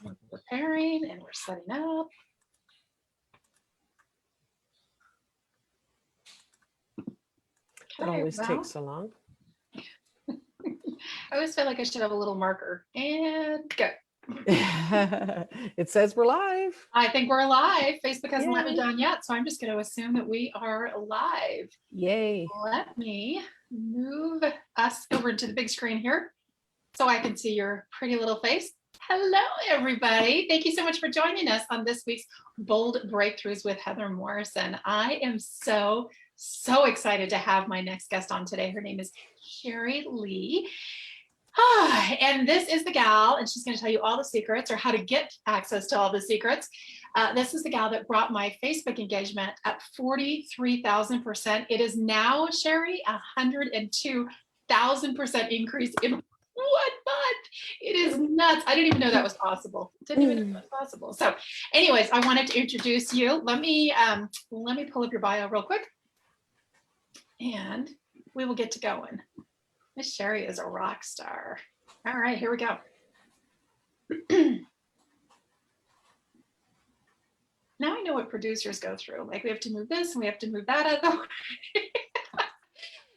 We're preparing and we're setting up. It always takes so long. I always feel like I should have a little marker. And go. It says we're live. I think we're live. Facebook hasn't let me Yay. down yet, so I'm just going to assume that we are live. Yay. Let me move us over to the big screen here so I can see your pretty little face. Hello, everybody. Thank you so much for joining us on this week's Bold Breakthroughs with Heather Morrison. I am so excited to have my next guest on today. Her name is Sherri-Lee. And this is the gal, and she's going to tell you all the secrets or how to get access to all the secrets. This is the gal that brought my Facebook engagement up 43,000%. It is now, Sherri, 102,000% increase in 1 month. It is nuts. I didn't even know that was possible. Didn't even know that was possible. So anyways, I wanted to introduce you. Let me pull up your bio real quick and we will get to going. Miss Sherri is a rock star. All right, here we go. Now I know what producers go through. Like we have to move this and we have to move that out of the way.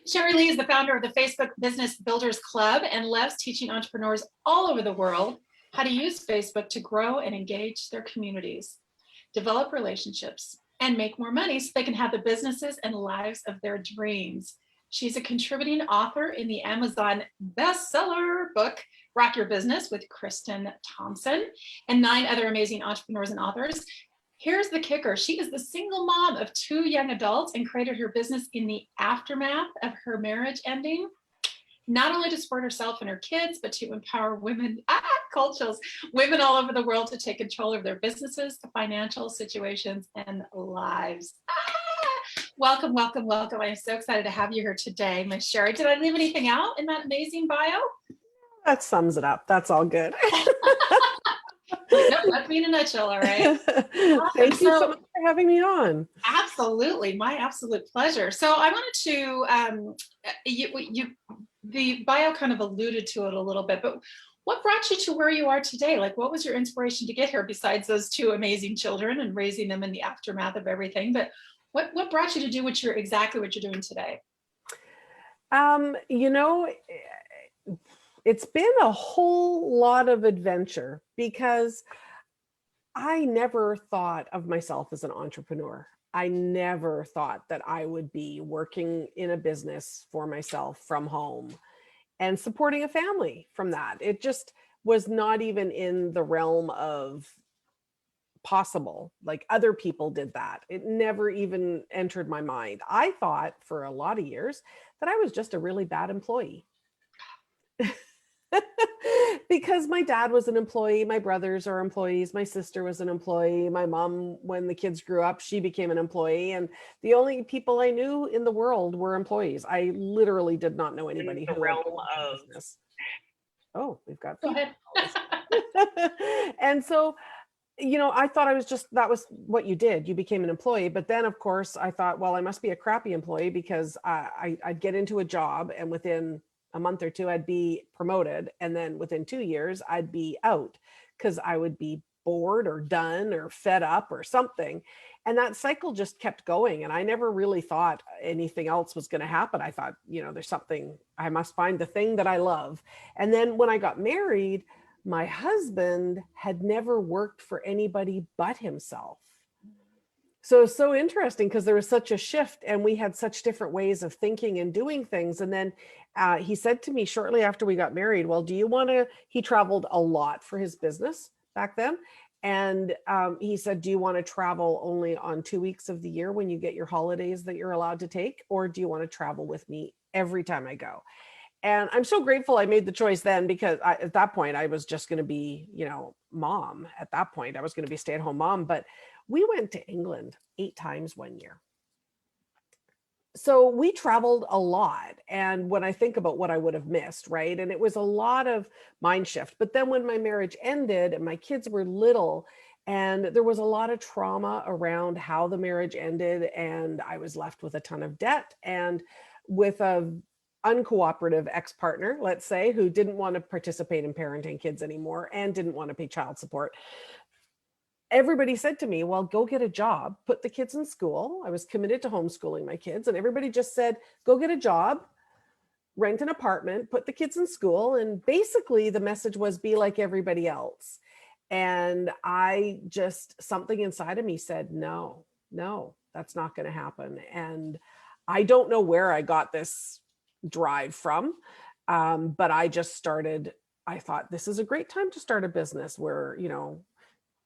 Sherri-Lee is the founder of the Facebook Business Builders Club and loves teaching entrepreneurs all over the world how to use Facebook to grow and engage their communities, develop relationships, and make more money so they can have the businesses and lives of their dreams. She's a contributing author in the Amazon bestseller book, Rock Your Business with Kristen Thompson, and 9 other amazing entrepreneurs and authors. Here's the kicker. She is the single mom of 2 young adults and created her business in the aftermath of her marriage ending, not only to support herself and her kids, but to empower women, women all over the world to take control of their businesses, financial situations, and lives. Welcome, welcome, welcome. I'm so excited to have you here today, Miss Sherri. Did I leave anything out in that amazing bio? That sums it up. That's all good. No, that's me in a nutshell, all right? Awesome. Thank you so much for having me on. Absolutely, my absolute pleasure. So I wanted to, the bio kind of alluded to it a little bit, but what brought you to where you are today? Like, what was your inspiration to get here besides those 2 amazing children and raising them in the aftermath of everything? But what brought you to do exactly what you're doing today? You know, it's been a whole lot of adventure because I never thought of myself as an entrepreneur. I never thought that I would be working in a business for myself from home and supporting a family from that. It just was not even in the realm of possible. Like other people did that. It never even entered my mind. I thought for a lot of years that I was just a really bad employee. Because my dad was an employee, my brothers are employees, my sister was an employee, my mom, when the kids grew up, she became an employee, and the only people I knew in the world were employees. I literally did not know anybody who realm of business. Oh, we've got Go ahead. And so, you know, I thought that was what you did. You became an employee. But then, of course, I thought, well, I must be a crappy employee because I'd get into a job and within a month or 2, I'd be promoted. And then within 2 years, I'd be out because I would be bored or done or fed up or something. And that cycle just kept going. And I never really thought anything else was going to happen. I thought, you know, there's something, I must find the thing that I love. And then when I got married, my husband had never worked for anybody but himself. So it's so interesting because there was such a shift and we had such different ways of thinking and doing things. And then he said to me shortly after we got married, well, do you want to, he traveled a lot for his business back then. And he said, do you want to travel only on 2 weeks of the year when you get your holidays that you're allowed to take? Or do you want to travel with me every time I go? And I'm so grateful I made the choice then because at that point I was just going to be, you know, mom. At that point, I was going to be a stay-at-home mom, but we went to England 8 times one year. So we traveled a lot. And when I think about what I would have missed, right? And it was a lot of mind shift. But then when my marriage ended and my kids were little, and there was a lot of trauma around how the marriage ended, and I was left with a ton of debt and with a uncooperative ex-partner, let's say, who didn't want to participate in parenting kids anymore and didn't want to pay child support. Everybody said to me, well, go get a job, put the kids in school. I was committed to homeschooling my kids, and everybody just said, go get a job, rent an apartment, put the kids in school. And basically the message was be like everybody else. And I just, something inside of me said, no, that's not going to happen. And I don't know where I got this drive from, but I just started, I thought this is a great time to start a business where,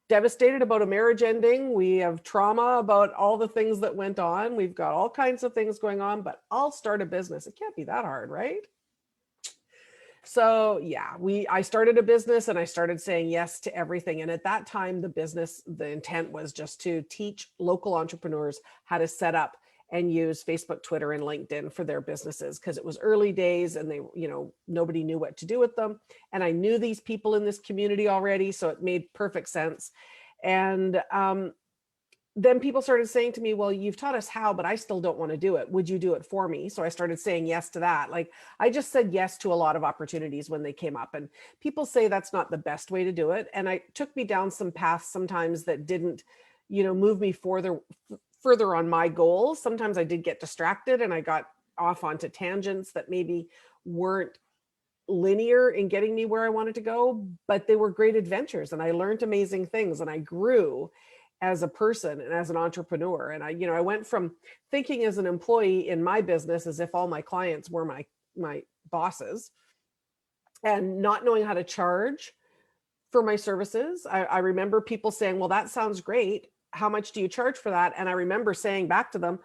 devastated about a marriage ending. We have trauma about all the things that went on. We've got all kinds of things going on, but I'll start a business. It can't be that hard, right? So yeah, I started a business and I started saying yes to everything. And at that time, the intent was just to teach local entrepreneurs how to set up and use Facebook, Twitter, and LinkedIn for their businesses, because it was early days and they, nobody knew what to do with them. And I knew these people in this community already, so it made perfect sense. And then people started saying to me, well, you've taught us how, but I still don't want to do it. Would you do it for me? So I started saying yes to that. Like, I just said yes to a lot of opportunities when they came up, and people say that's not the best way to do it. And it took me down some paths sometimes that didn't, move me further on my goals. Sometimes I did get distracted and I got off onto tangents that maybe weren't linear in getting me where I wanted to go, but they were great adventures and I learned amazing things and I grew as a person and as an entrepreneur. And I went from thinking as an employee in my business as if all my clients were my bosses, and not knowing how to charge for my services. I remember people saying, well, that sounds great. How much do you charge for that? And I remember saying back to them,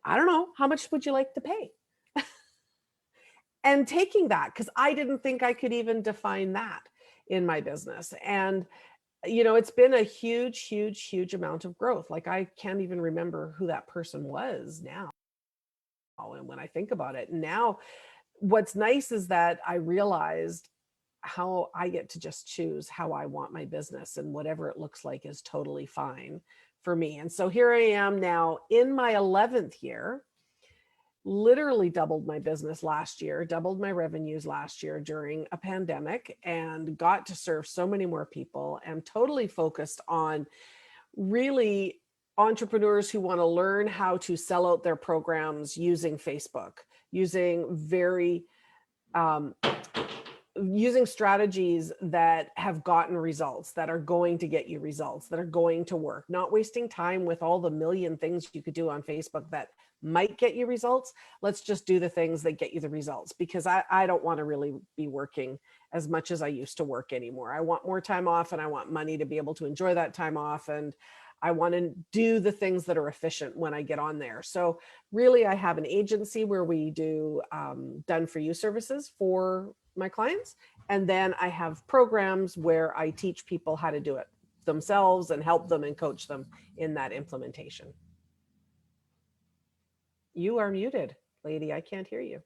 I don't know, how much would you like to pay? And taking that, because I didn't think I could even define that in my business. And, it's been a huge amount of growth. Like, I can't even remember who that person was now. And when I think about it now, what's nice is that I realized how I get to just choose how I want my business, and whatever it looks like is totally fine for me. And so here I am now in my 11th year, literally doubled my business last year, doubled my revenues last year during a pandemic, and got to serve so many more people. I'm totally focused on really entrepreneurs who want to learn how to sell out their programs using Facebook, using strategies that have gotten results, that are going to get you results, that are going to work, not wasting time with all the million things you could do on Facebook that might get you results. Let's just do the things that get you the results, because I don't want to really be working as much as I used to work anymore. I want more time off, and I want money to be able to enjoy that time off. And I want to do the things that are efficient when I get on there. So really, I have an agency where we do done for you services for my clients. And then I have programs where I teach people how to do it themselves and help them and coach them in that implementation. You are muted, lady. I can't hear you.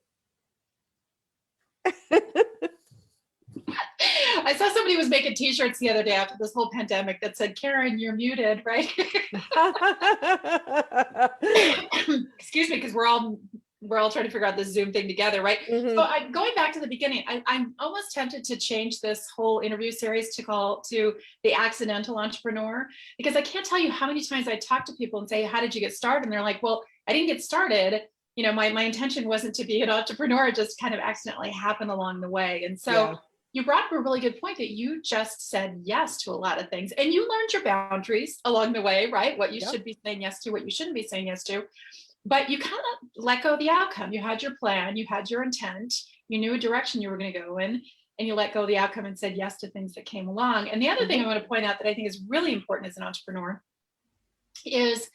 I saw somebody was making t-shirts the other day after this whole pandemic that said, Karen, you're muted, right? Excuse me, because we're all trying to figure out this Zoom thing together, right? Mm-hmm. So going back to the beginning, I'm almost tempted to change this whole interview series to the accidental entrepreneur, because I can't tell you how many times I talk to people and say, how did you get started? And they're like, well, I didn't get started. My intention wasn't to be an entrepreneur. It just kind of accidentally happened along the way. And so yeah. You brought up a really good point that you just said yes to a lot of things, and you learned your boundaries along the way, right? What you should be saying yes to, what you shouldn't be saying yes to. But you kind of let go of the outcome. You had your plan, you had your intent, you knew a direction you were going to go in, and you let go of the outcome and said yes to things that came along. And the other thing I want to point out that I think is really important as an entrepreneur is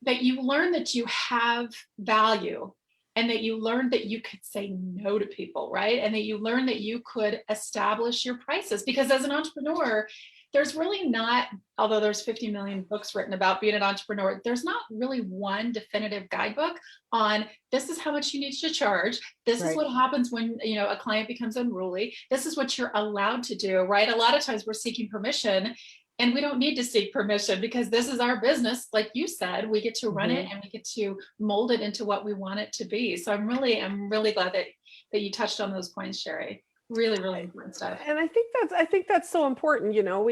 that you learn that you have value, and that you learned that you could say no to people, right? And that you learned that you could establish your prices, because as an entrepreneur, there's really not, although there's 50 million books written about being an entrepreneur, there's not really one definitive guidebook on this is how much you need to charge. This is what happens when, a client becomes unruly. This is what you're allowed to do, right? A lot of times we're seeking permission, And we don't need to seek permission because this is our business. Like you said, we get to run it Mhm. and we get to mold it into what we want it to be. So I'm really glad that you touched on those points, Sherri. Really, really important stuff. And I think that's so important. You know,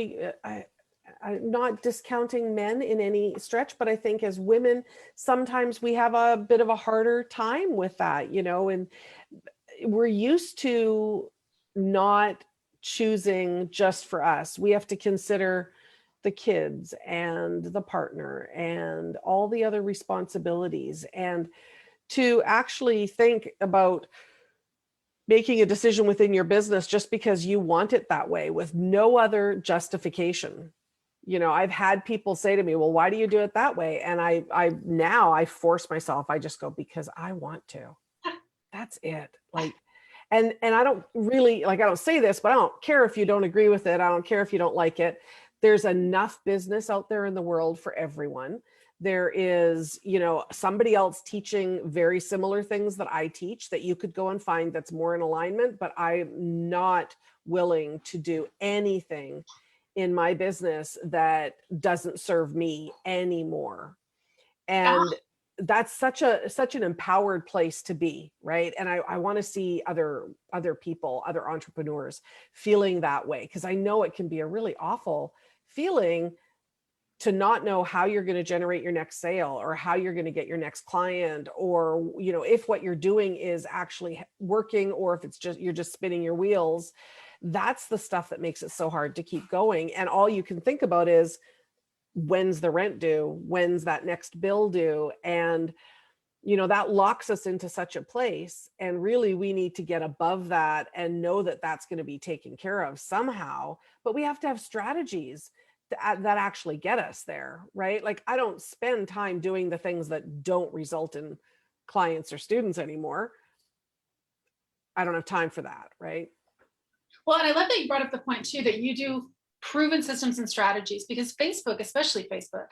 I'm not discounting men in any stretch, but I think as women, sometimes we have a bit of a harder time with that, you know, and we're used to not choosing just for us. We have to consider the kids and the partner and all the other responsibilities. And to actually think about making a decision within your business just because you want it that way with no other justification. You know, I've had people say to me, well, why do you do it that way? And I force myself. I just go, because I want to. That's it. Like, and I don't really, like, I don't say this, but I don't care if you don't agree with it. I don't care if you don't like it. There's enough business out there in the world for everyone. There is, you know, somebody else teaching very similar things that I teach that you could go and find that's more in alignment, but I'm not willing to do anything in my business that doesn't serve me anymore. Yeah. And that's such an empowered place to be, right? And I want to see other people, other entrepreneurs feeling that way, because I know it can be a really awful feeling to not know how you're going to generate your next sale or how you're going to get your next client, or, you know, if what you're doing is actually working or if it's just you're just spinning your wheels. That's the stuff that makes it so hard to keep going. And all you can think about is, when's the rent due? When's that next bill due? And, you know, that locks us into such a place. And really, we need to get above that and know that that's going to be taken care of somehow. But we have to have strategies that actually get us there, right? Like, I don't spend time doing the things that don't result in clients or students anymore. I don't have time for that, right? Well, and I love that you brought up the point too, that you do proven systems and strategies, because Facebook, especially Facebook,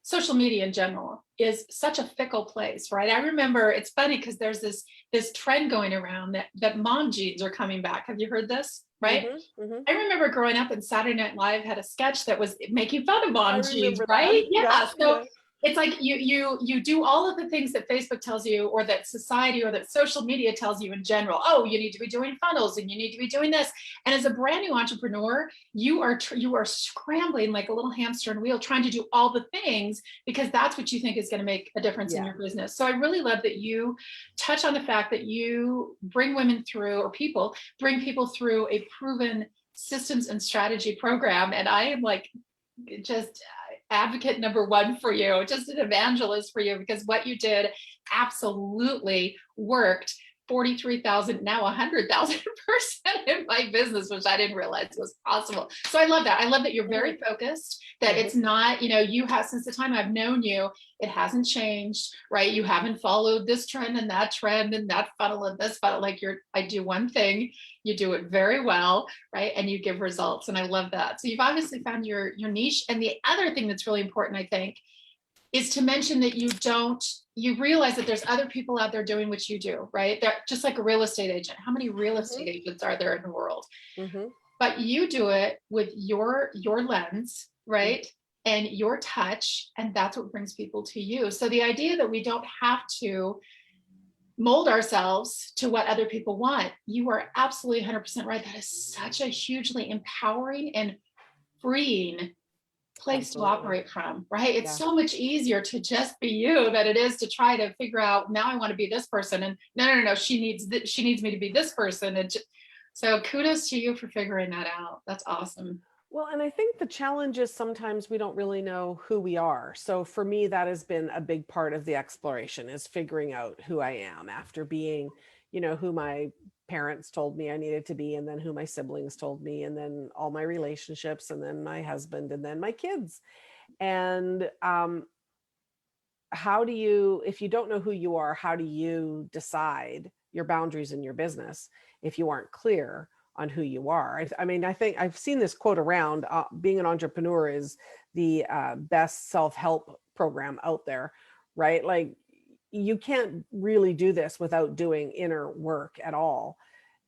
social media in general, is such a fickle place, right? I remember, it's funny because there's this trend going around that mom jeans are coming back. Have you heard this? Right? Mm-hmm, mm-hmm. I remember growing up and Saturday Night Live had a sketch that was making fun of I mom jeans, remember that. right? Yeah, Yeah. So yeah. it's like you do all of the things that Facebook tells you, or that society, or that social media tells you in general. Oh, you need to be doing funnels and you need to be doing this. And as a brand new entrepreneur, you are scrambling like a little hamster in a wheel, trying to do all the things because that's what you think is going to make a difference in Yeah. your business. So I really love that you touch on the fact that you bring women through, or people bring people through a proven systems and strategy program. And I am like, just advocate number one for you, just an evangelist for you, because what you did absolutely worked. 43,000, now 100,000% in my business, which I didn't realize was possible. So I love that. I love that you're very focused, that it's not, you know, you have, since the time I've known you, it hasn't changed, right? You haven't followed this trend and that funnel and this funnel. Like, I do one thing, you do it very well, right? And you give results. And I love that. So you've obviously found your niche. And the other thing that's really important, I think, is to mention that you realize that there's other people out there doing what you do, right? They're just like a real estate agent. How many real estate agents are there in the world? Mm-hmm. But you do it with your lens, right? And your touch, and that's what brings people to you. So the idea that we don't have to mold ourselves to what other people want, you are absolutely 100% right. That is such a hugely empowering and freeing place to Absolutely. operate from, right? It's Yeah. so much easier to just be you than it is to try to figure out, now I want to be this person, and no, she needs me to be this person. And so kudos to you for figuring that out. That's awesome. Well, and I think the challenge is sometimes we don't really know who we are. So for me, that has been a big part of the exploration, is figuring out who I am after being, you know, who my parents told me I needed to be, and then who my siblings told me, and then all my relationships, and then my husband, and then my kids. And how do you, if you don't know who you are, how do you decide your boundaries in your business if you aren't clear on who you are? I mean, I think I've seen this quote around, being an entrepreneur is the best self-help program out there, right? Like, you can't really do this without doing inner work at all.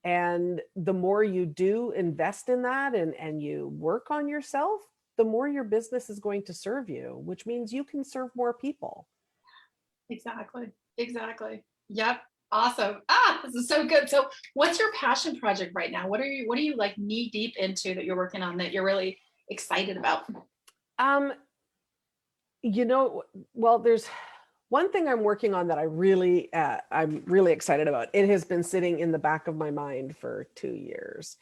And the more you do invest in that and you work on yourself, the more your business is going to serve you, which means you can serve more people. Exactly. Exactly. Yep. Awesome. Ah, this is so good. So what's your passion project right now? What are you like knee deep into that you're working on that you're really excited about? Um, you know, well, there's one thing I'm working on that I'm really excited about. It has been sitting in the back of my mind for 2 years.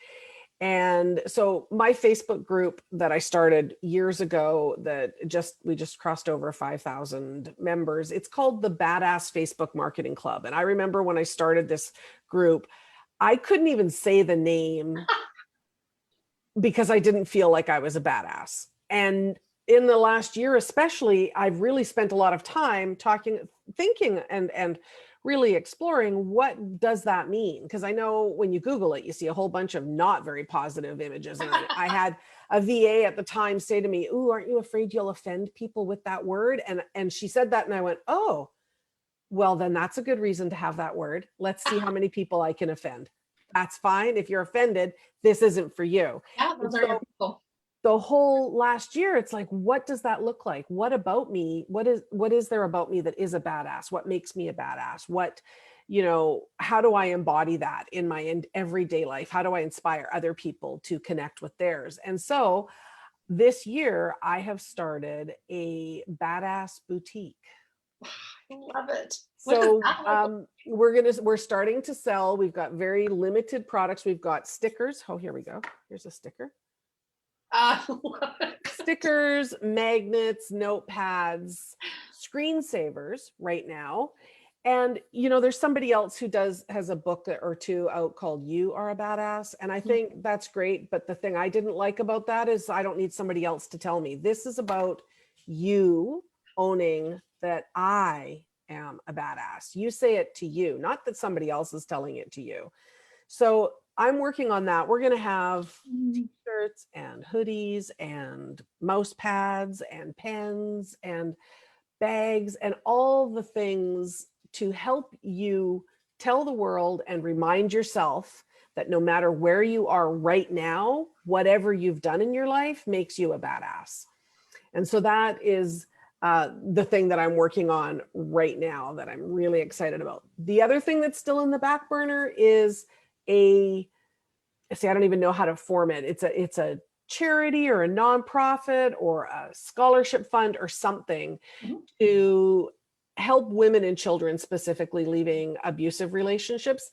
And so my Facebook group that I started years ago that we just crossed over 5,000 members. It's called the Badass Facebook Marketing Club. And I remember when I started this group, I couldn't even say the name because I didn't feel like I was a badass. And in the last year, especially, I've really spent a lot of time thinking and really exploring what does that mean? Because I know when you Google it, you see a whole bunch of not very positive images. And I had a VA at the time say to me, "Ooh, aren't you afraid you'll offend people with that word?" And she said that, and I went, "Oh, well, then that's a good reason to have that word. Let's see how many people I can offend. That's fine. If you're offended, this isn't for you." Yeah, those are your people. The whole last year, it's like, what does that look like? What about me? What is there about me that is a badass? What makes me a badass? How do I embody that in my everyday life? How do I inspire other people to connect with theirs? And so this year I have started a badass boutique. I love it. So we're starting to sell. We've got very limited products. We've got stickers. Oh, here we go. Here's a sticker. Stickers, magnets, notepads, screensavers right now. And there's somebody else who has a book or two out called You Are a Badass. And I think that's great. But the thing I didn't like about that is I don't need somebody else to tell me. This is about you owning that I am a badass. You say it to you, not that somebody else is telling it to you. So I'm working on that. We're going to have t-shirts and hoodies and mouse pads and pens and bags and all the things to help you tell the world and remind yourself that no matter where you are right now, whatever you've done in your life makes you a badass. And so that is the thing that I'm working on right now that I'm really excited about. The other thing that's still in the back burner is I don't even know how to form it. It's a charity or a nonprofit or a scholarship fund or something to help women and children specifically leaving abusive relationships,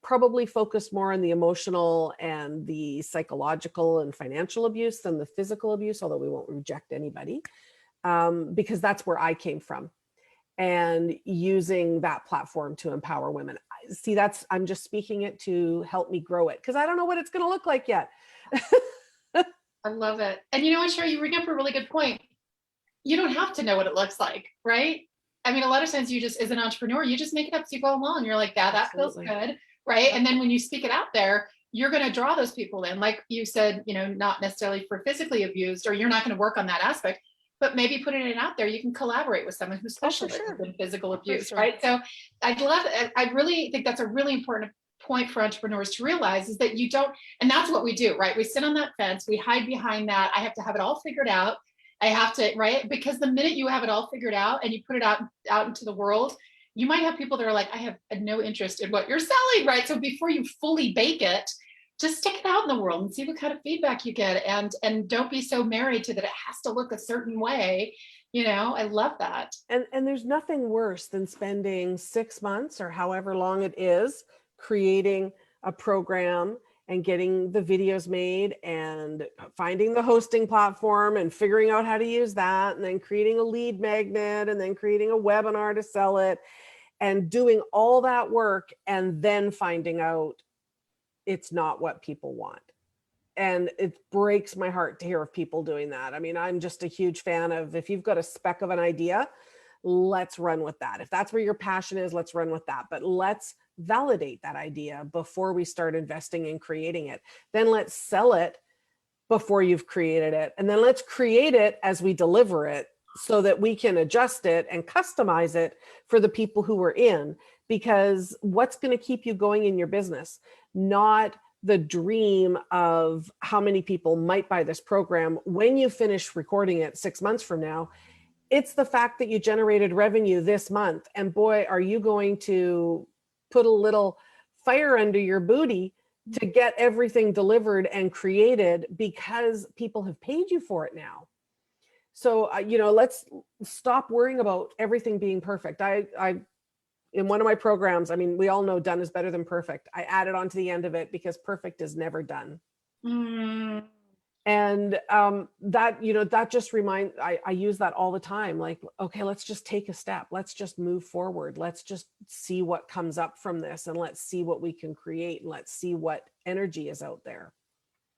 probably focus more on the emotional and the psychological and financial abuse than the physical abuse, although we won't reject anybody, because that's where I came from. And using that platform to empower women. See, I'm just speaking it to help me grow it because I don't know what it's going to look like yet. I love it. And you know what, Sherri, you bring up a really good point. You don't have to know what it looks like, right? I mean, a lot of times you just, as an entrepreneur, you just make it up as you go along. You're like, yeah, that feels good, right? And then when you speak it out there, you're going to draw those people in. Like you said, not necessarily for physically abused, or you're not going to work on that aspect, but maybe putting it out there, you can collaborate with someone who specializes in physical abuse, right? So I really think that's a really important point for entrepreneurs to realize is that you don't, and that's what we do, right? We sit on that fence, we hide behind that. I have to have it all figured out. I have to, right? Because the minute you have it all figured out and you put it out into the world, you might have people that are like, I have no interest in what you're selling, right? So before you fully bake it, just stick it out in the world and see what kind of feedback you get. And don't be so married to that it has to look a certain way. I love that. And there's nothing worse than spending 6 months or however long it is creating a program and getting the videos made and finding the hosting platform and figuring out how to use that, and then creating a lead magnet and then creating a webinar to sell it and doing all that work and then finding out it's not what people want. And it breaks my heart to hear of people doing that. I mean, I'm just a huge fan of, if you've got a speck of an idea, let's run with that. If that's where your passion is, let's run with that. But let's validate that idea before we start investing in creating it. Then let's sell it before you've created it. And then let's create it as we deliver it so that we can adjust it and customize it for the people who are in. Because what's going to keep you going in your business? Not the dream of how many people might buy this program when you finish recording it 6 months from now. It's the fact that you generated revenue this month. And boy, are you going to put a little fire under your booty to get everything delivered and created because people have paid you for it now. So, let's stop worrying about everything being perfect. I in one of my programs, I mean, we all know done is better than perfect. I added on to the end of it because perfect is never done. Mm. And that just reminds, I use that all the time. Like, okay, let's just take a step. Let's just move forward. Let's just see what comes up from this, and let's see what we can create, and let's see what energy is out there.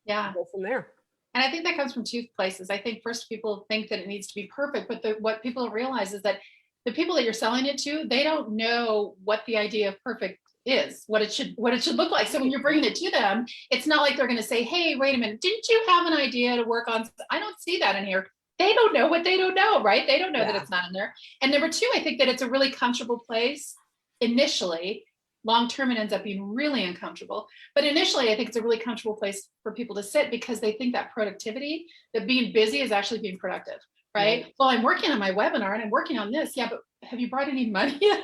Yeah. Go from there. And I think that comes from two places. I think first, people think that it needs to be perfect, but what people don't realize is that the people that you're selling it to, they don't know what the idea of perfect is, what it should look like. So when you're bringing it to them, it's not like they're going to say, hey, wait a minute, didn't you have an idea to work on? I don't see that in here. They don't know what they don't know, right? They don't know that it's not in there. And number two, I think that it's a really comfortable place initially. Long term, it ends up being really uncomfortable. But initially, I think it's a really comfortable place for people to sit because they think that productivity, that being busy is actually being productive, right? Right. Well, I'm working on my webinar and I'm working on this. Yeah, but have you brought any money in?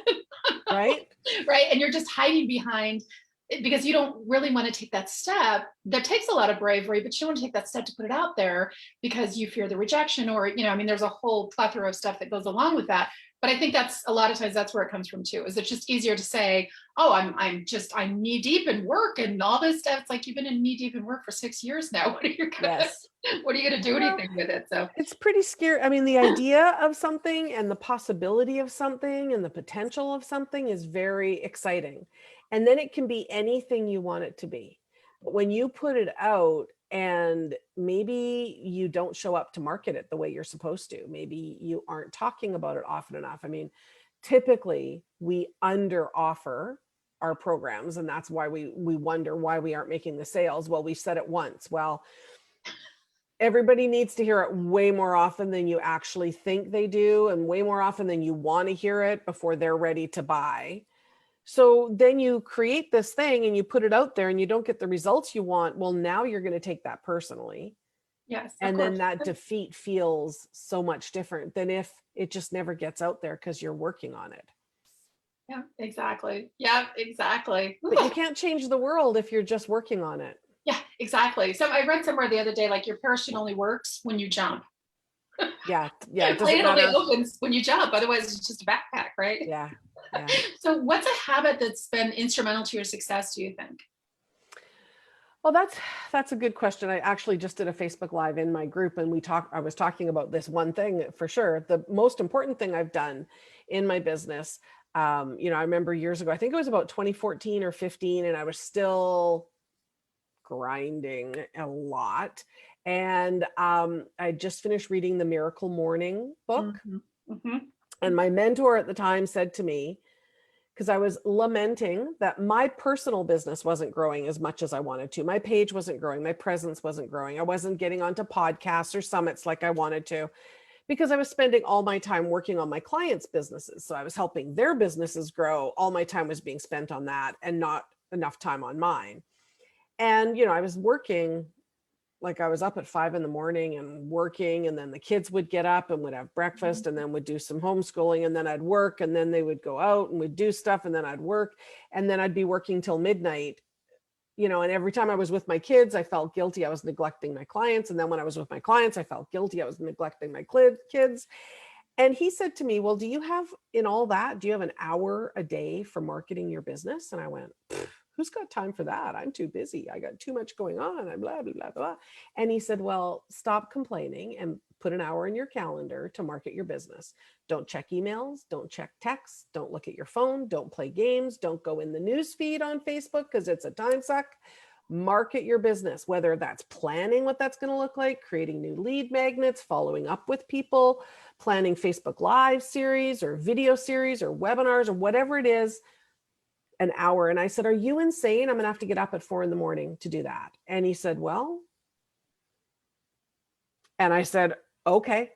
Right. Right. And you're just hiding behind it because you don't really want to take that step. That takes a lot of bravery, but you don't want to take that step to put it out there because you fear the rejection or, I mean, there's a whole plethora of stuff that goes along with that. But I think that's a lot of times that's where it comes from too, is it's just easier to say, oh, I'm knee deep in work and all this stuff. It's like, you've been in knee deep in work for 6 years now. What are you going to do anything with it? So it's pretty scary. I mean, the idea of something and the possibility of something and the potential of something is very exciting. And then it can be anything you want it to be. But when you put it out and maybe you don't show up to market it the way you're supposed to, maybe you aren't talking about it often enough. I mean, typically we under offer our programs, and that's why we wonder why we aren't making the sales. Well, we said it once. Well, everybody needs to hear it way more often than you actually think they do, and way more often than you want to hear it before they're ready to buy. So then you create this thing and you put it out there and you don't get the results you want. Well, now you're going to take that personally. yes, And then that defeat feels so much different than if it just never gets out there because you're working on it. Yeah, exactly. Yeah, exactly. But you can't change the world if you're just working on it. Yeah, exactly. So I read somewhere the other day, like your parachute only works when you jump. Yeah. It doesn't Plane only matter. opens when you jump. Otherwise, it's just a backpack, right? Yeah. So what's a habit that's been instrumental to your success, do you think? Well, that's a good question. I actually just did a Facebook Live in my group and I was talking about this one thing for sure. The most important thing I've done in my business, I remember years ago, I think it was about 2014 or 15, and I was still grinding a lot. And I just finished reading the Miracle Morning book. Mm-hmm. Mm-hmm. And my mentor at the time said to me, because I was lamenting that my personal business wasn't growing as much as I wanted to. My page wasn't growing. My presence wasn't growing. I wasn't getting onto podcasts or summits like I wanted to, because I was spending all my time working on my clients' businesses. So I was helping their businesses grow. All my time was being spent on that and not enough time on mine. And, I was working, like I was up at 5 a.m. and working, and then the kids would get up and would have breakfast and then would do some homeschooling, and then I'd work, and then they would go out and would do stuff, and then I'd work, and then I'd be working till midnight, and every time I was with my kids, I felt guilty I was neglecting my clients. And then when I was with my clients, I felt guilty I was neglecting my kids. And he said to me, well, do you have an hour a day for marketing your business? And I went, who's got time for that? I'm too busy. I got too much going on. I'm blah, blah, blah, blah. And he said, well, stop complaining and put an hour in your calendar to market your business. Don't check emails. Don't check texts. Don't look at your phone. Don't play games. Don't go in the news feed on Facebook because it's a time suck. Market your business, whether that's planning what that's going to look like, creating new lead magnets, following up with people, planning Facebook Live series or video series or webinars or whatever it is. An hour. And I said, are you insane? I'm going to have to get up at 4 a.m. to do that. And he said, well, and I said, okay.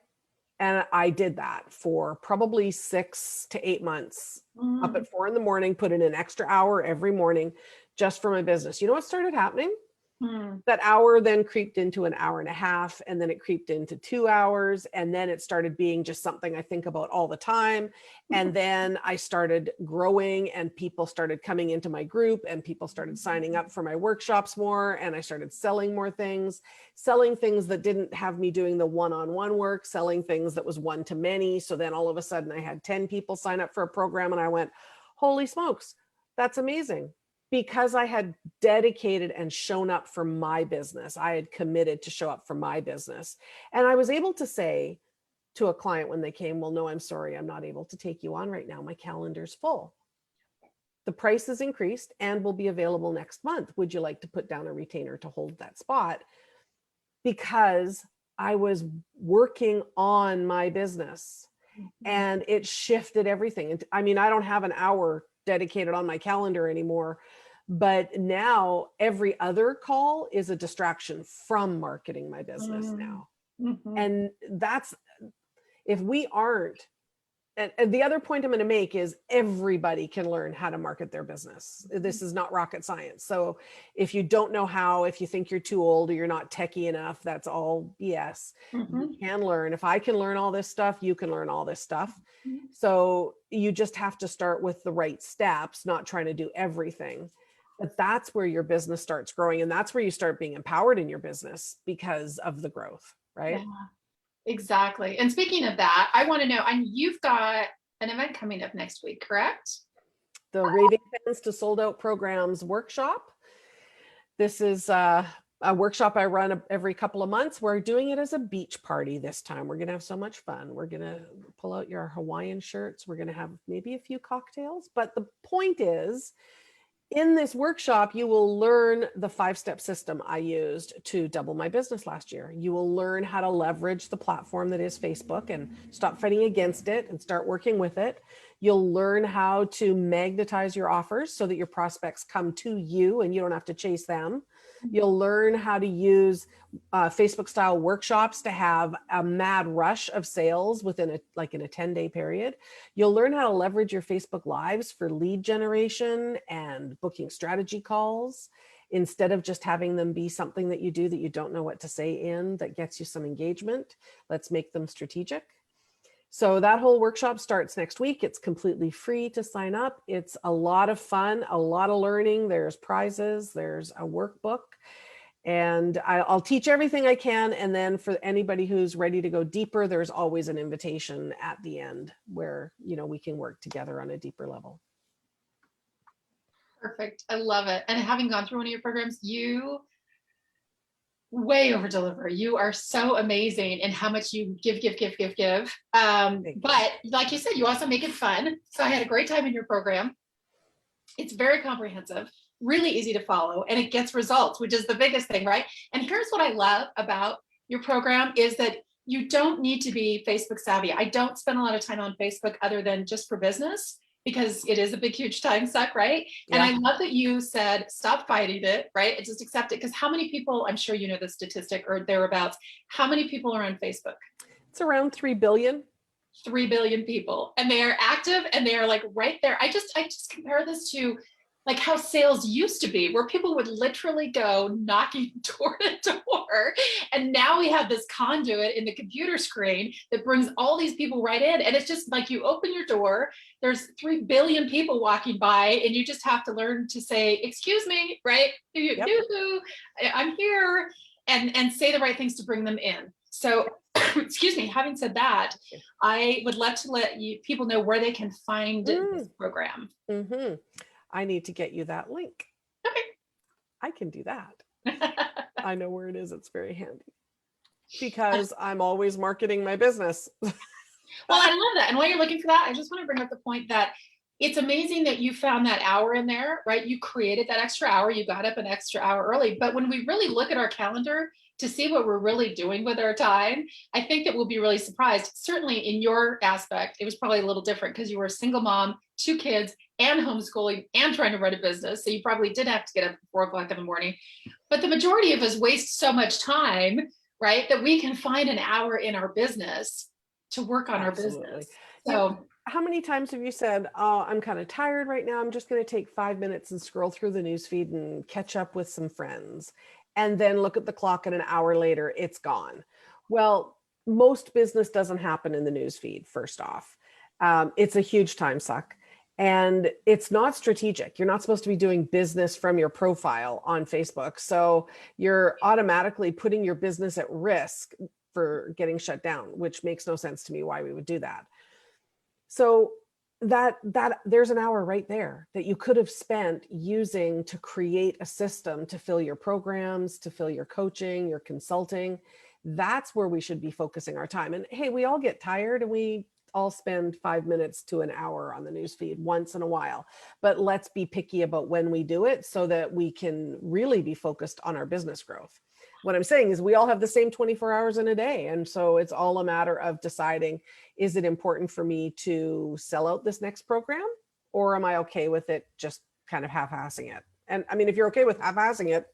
And I did that for probably 6 to 8 months, up at 4 a.m, put in an extra hour every morning, just for my business. You know what started happening? Hmm. That hour then creeped into an hour and a half, and then it creeped into 2 hours, and then it started being just something I think about all the time. And then I started growing, and people started coming into my group, and people started signing up for my workshops more, and I started selling more things, selling things that didn't have me doing the one-on-one work, selling things that was one to many. So then all of a sudden I had 10 people sign up for a program, and I went, holy smokes, that's amazing. Because I had dedicated and shown up for my business. I had committed to show up for my business. And I was able to say to a client when they came, well, no, I'm sorry, I'm not able to take you on right now. My calendar's full. The price is increased and will be available next month. Would you like to put down a retainer to hold that spot? Because I was working on my business and it shifted everything. And I mean, I don't have an hour dedicated on my calendar anymore, but now every other call is a distraction from marketing my business now. Mm-hmm. And that's, if we aren't, and the other point I'm going to make is everybody can learn how to market their business. This is not rocket science. So if you don't know how, if you think you're too old or you're not techie enough, that's all BS. Mm-hmm. You can learn. If I can learn all this stuff, you can learn all this stuff. So you just have to start with the right steps, not trying to do everything. But that's where your business starts growing. And that's where you start being empowered in your business because of the growth, right? Yeah. Exactly. And speaking of that, I want to know, and you've got an event coming up next week, correct? The Raving Fans to Sold Out Programs workshop. This is a workshop I run every couple of months. We're doing it as a beach party this time. We're going to have so much fun. We're going to pull out your Hawaiian shirts. We're going to have maybe a few cocktails. But the point is, in this workshop, you will learn the 5-step system I used to double my business last year. You will learn how to leverage the platform that is Facebook and stop fighting against it and start working with it. You'll learn how to magnetize your offers so that your prospects come to you and you don't have to chase them. You'll learn how to use Facebook style workshops to have a mad rush of sales within in a 10-day period. You'll learn how to leverage your Facebook Lives for lead generation and booking strategy calls instead of just having them be something that you do that you don't know what to say in that gets you some engagement. Let's make them strategic. So that whole workshop starts next week. It's completely free to sign up. It's a lot of fun, a lot of learning. There's prizes, there's a workbook, and I'll teach everything I can. And then for anybody who's ready to go deeper, there's always an invitation at the end where, we can work together on a deeper level. Perfect. I love it. And having gone through one of your programs, you way over deliver. You are so amazing in how much you give. But like you said, you also make it fun. So I had a great time in your program. It's very comprehensive, really easy to follow, and it gets results, which is the biggest thing, right? And here's what I love about your program is that you don't need to be Facebook savvy. I don't spend a lot of time on Facebook other than just for business, because it is a big, huge time suck, right? Yeah. And I love that you said, stop fighting it, right? And just accept it. Because how many people, I'm sure you know the statistic or thereabouts, how many people are on Facebook? It's around 3 billion. 3 billion people. And they are active and they are like right there. I just compare this to like how sales used to be, where people would literally go knocking door to door. And now we have this conduit in the computer screen that brings all these people right in. And it's just like you open your door, there's 3 billion people walking by, and you just have to learn to say, excuse me, right? Yep. I'm here, and say the right things to bring them in. So, excuse me, having said that, I would love to let people know where they can find this program. Mm-hmm. I need to get you that link. Okay. I can do that. I know where it is. It's very handy because I'm always marketing my business. Well, I love that. And while you're looking for that, I just want to bring up the point that it's amazing that you found that hour in there, right? You created that extra hour. You got up an extra hour early. But when we really look at our calendar to see what we're really doing with our time, I think that we'll be really surprised. Certainly in your aspect, it was probably a little different because you were a single mom, 2 kids, and homeschooling and trying to run a business. So you probably did have to get up at 4 o'clock in the morning. But the majority of us waste so much time, right? That we can find an hour in our business to work on our business. So how many times have you said, oh, I'm kind of tired right now. I'm just going to take 5 minutes and scroll through the newsfeed and catch up with some friends. And then look at the clock and an hour later, it's gone. Well, most business doesn't happen in the newsfeed, first off. It's a huge time suck. And it's not strategic. You're not supposed to be doing business from your profile on Facebook. So you're automatically putting your business at risk for getting shut down, which makes no sense to me why we would do that. So that there's an hour right there that you could have spent using to create a system to fill your programs, to fill your coaching, your consulting. That's where we should be focusing our time. And hey, we all get tired and we all spend 5 minutes to an hour on the newsfeed once in a while. But let's be picky about when we do it so that we can really be focused on our business growth. What I'm saying is we all have the same 24 hours in a day. And so it's all a matter of deciding, is it important for me to sell out this next program? Or am I okay with it just kind of half-assing it? And I mean, if you're okay with half-assing it,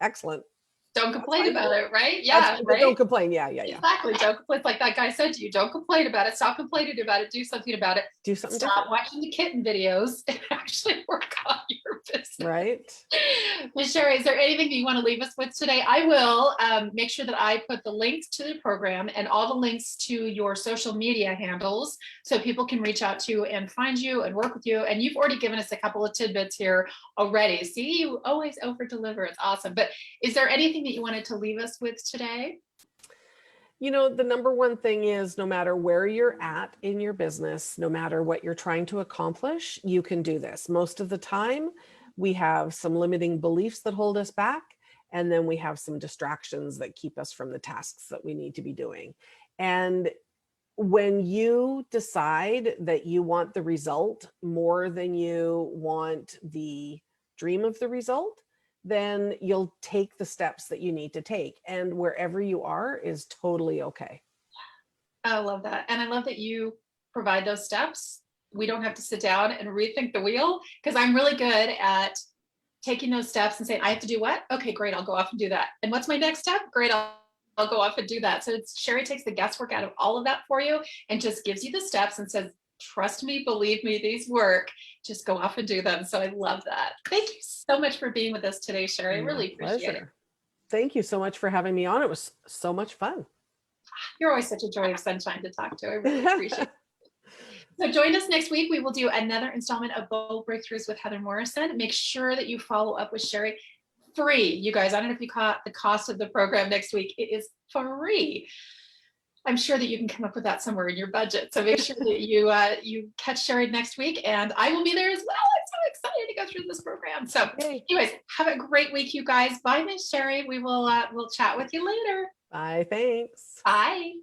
excellent. Don't complain about it, right? Yeah, right. Don't complain. Yeah. Exactly. Don't complain. Like that guy said to you, don't complain about it. Stop complaining about it. Do something about it. Do something Stop different. watching the kitten videos and actually work on your business. Right. Ms. Sherri, is there anything that you want to leave us with today? I will make sure that I put the links to the program and all the links to your social media handles so people can reach out to you and find you and work with you. And you've already given us a couple of tidbits here already. See, you always over deliver. It's awesome. But is there anything that you wanted to leave us with today? You know, the number one thing is no matter where you're at in your business, no matter what you're trying to accomplish, you can do this. Most of the time, we have some limiting beliefs that hold us back, and then we have some distractions that keep us from the tasks that we need to be doing. And when you decide that you want the result more than you want the dream of the result, then you'll take the steps that you need to take. And wherever you are is totally okay. I love that. And I love that you provide those steps. We don't have to sit down and rethink the wheel, because I'm really good at taking those steps and saying, I have to do what? Okay, great. I'll go off and do that. And what's my next step? Great. I'll go off and do that. So it's Sherri takes the guesswork out of all of that for you and just gives you the steps and says, trust me, believe me, these work. Just go off and do them. So I love that. Thank you so much for being with us today, Sherri. I really appreciate it. Thank you so much for having me on. It was so much fun. You're always such a joy of sunshine to talk to. I really appreciate it. So join us next week. We will do another installment of Bold Breakthroughs with Heather Morrison. Make sure that you follow up with Sherri. Free, you guys. I don't know if you caught the cost of the program next week. It is free. I'm sure that you can come up with that somewhere in your budget. So make sure that you catch Sherri next week, and I will be there as well. I'm so excited to go through this program. So anyways, have a great week, you guys. Bye, Ms. Sherri. We will we'll chat with you later. Bye. Thanks. Bye.